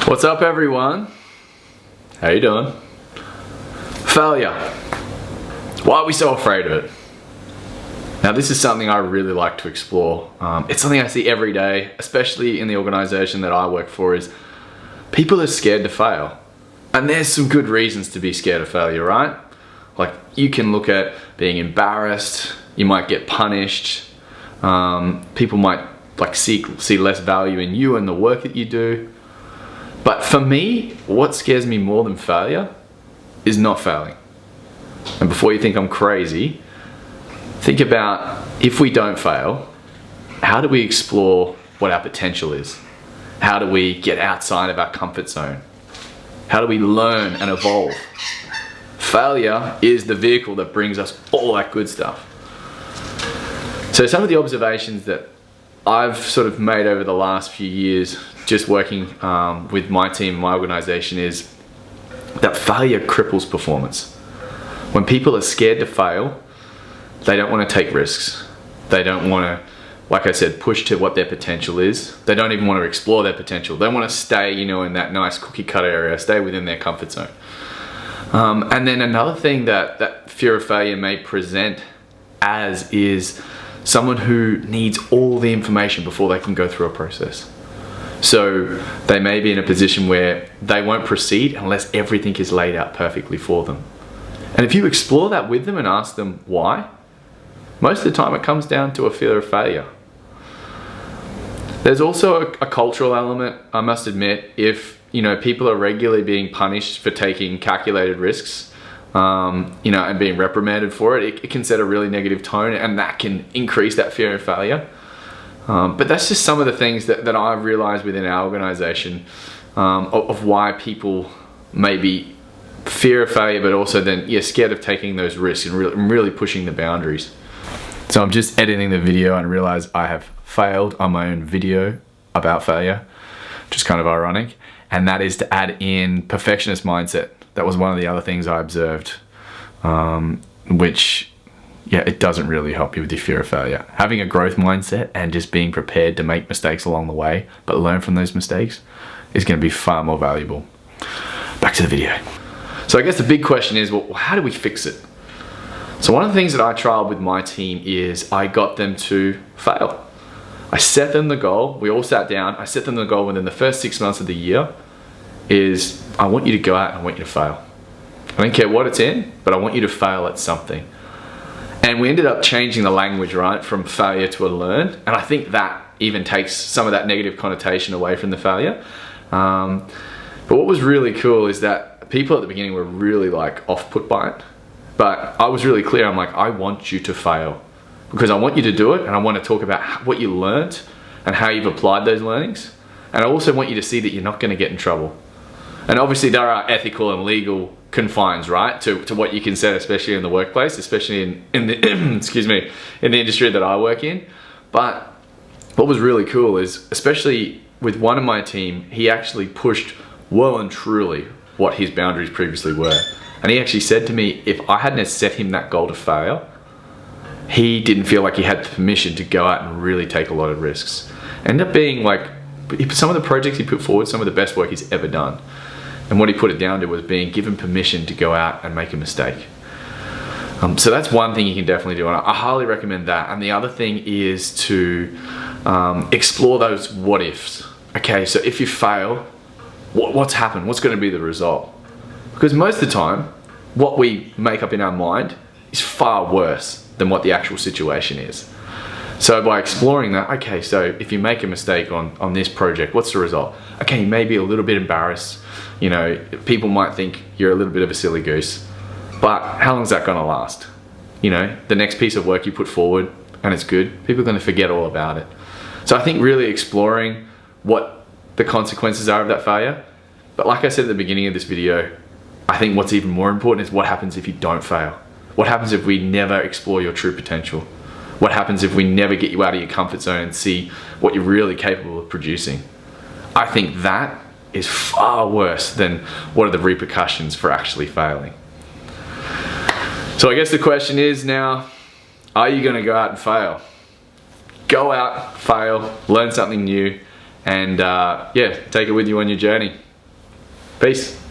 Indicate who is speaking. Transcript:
Speaker 1: What's up, everyone? How you doing? Failure. Why are we so afraid of it? Now, this is something I really like to explore. It's something I see every day, especially in the organization that I work for, is people are scared to fail. And there's some good reasons to be scared of failure, right? Like, you can look at being embarrassed, you might get punished, people might see less value in you and the work that you do. But for me, what scares me more than failure is not failing. And before you think I'm crazy, think about, if we don't fail, how do we explore what our potential is? How do we get outside of our comfort zone? How do we learn and evolve? Failure is the vehicle that brings us all that good stuff. So some of the observations that I've sort of made over the last few years, just working with my team, my organization, is that failure cripples performance. When people are scared to fail, they don't want to take risks. They don't want to, like I said, push to what their potential is. They don't even want to explore their potential. They want to stay, in that nice cookie cutter area, stay within their comfort zone. And then another thing that fear of failure may present as is someone who needs all the information before they can go through a process. So they may be in a position where they won't proceed unless everything is laid out perfectly for them. And if you explore that with them and ask them why, most of the time it comes down to a fear of failure. There's also a cultural element, I must admit. If people are regularly being punished for taking calculated risks, and being reprimanded for it, it can set a really negative tone, and that can increase that fear of failure. But that's just some of the things that I've realized within our organization of why people maybe fear of failure, but also then scared of taking those risks and really pushing the boundaries. So I'm just editing the video and realize I have failed on my own video about failure, which is kind of ironic. And that is to add in perfectionist mindset. That was one of the other things I observed, which, it doesn't really help you with your fear of failure. Having a growth mindset and just being prepared to make mistakes along the way, but learn from those mistakes, is going to be far more valuable. Back to the video. So I guess the big question is, well, how do we fix it? So one of the things that I trialed with my team is I got them to fail. I set them the goal. We all sat down. I set them the goal within the first 6 months of the year is, I want you to go out and I want you to fail. I don't care what it's in, but I want you to fail at something. And we ended up changing the language, right, from failure to a learn. And I think that even takes some of that negative connotation away from the failure. But what was really cool is that people at the beginning were really off-put by it. But I was really clear. I'm like, I want you to fail because I want you to do it. And I want to talk about what you learned and how you've applied those learnings. And I also want you to see that you're not going to get in trouble. And obviously there are ethical and legal confines, right, to what you can say, especially in the workplace, especially in the excuse me, in the industry that I work in. But what was really cool is, especially with one of my team, he actually pushed well and truly what his boundaries previously were. And he actually said to me, if I hadn't set him that goal to fail, he didn't feel like he had the permission to go out and really take a lot of risks. Ended up being some of the projects he put forward, some of the best work he's ever done. And what he put it down to was being given permission to go out and make a mistake. So that's one thing you can definitely do, and I highly recommend that. And the other thing is to explore those what ifs. Okay, so if you fail, what's happened? What's going to be the result? Because most of the time, what we make up in our mind is far worse than what the actual situation is. So by exploring that, okay, so if you make a mistake on this project, what's the result? Okay, you may be a little bit embarrassed. People might think you're a little bit of a silly goose, but how long is that going to last? The next piece of work you put forward and it's good, people are going to forget all about it. So I think really exploring what the consequences are of that failure. But like I said at the beginning of this video, I think what's even more important is what happens if you don't fail. What happens if we never explore your true potential? What happens if we never get you out of your comfort zone and see what you're really capable of producing? I think that is far worse than what are the repercussions for actually failing. So I guess the question is now, are you going to go out and fail? Go out, fail, learn something new, and take it with you on your journey. Peace.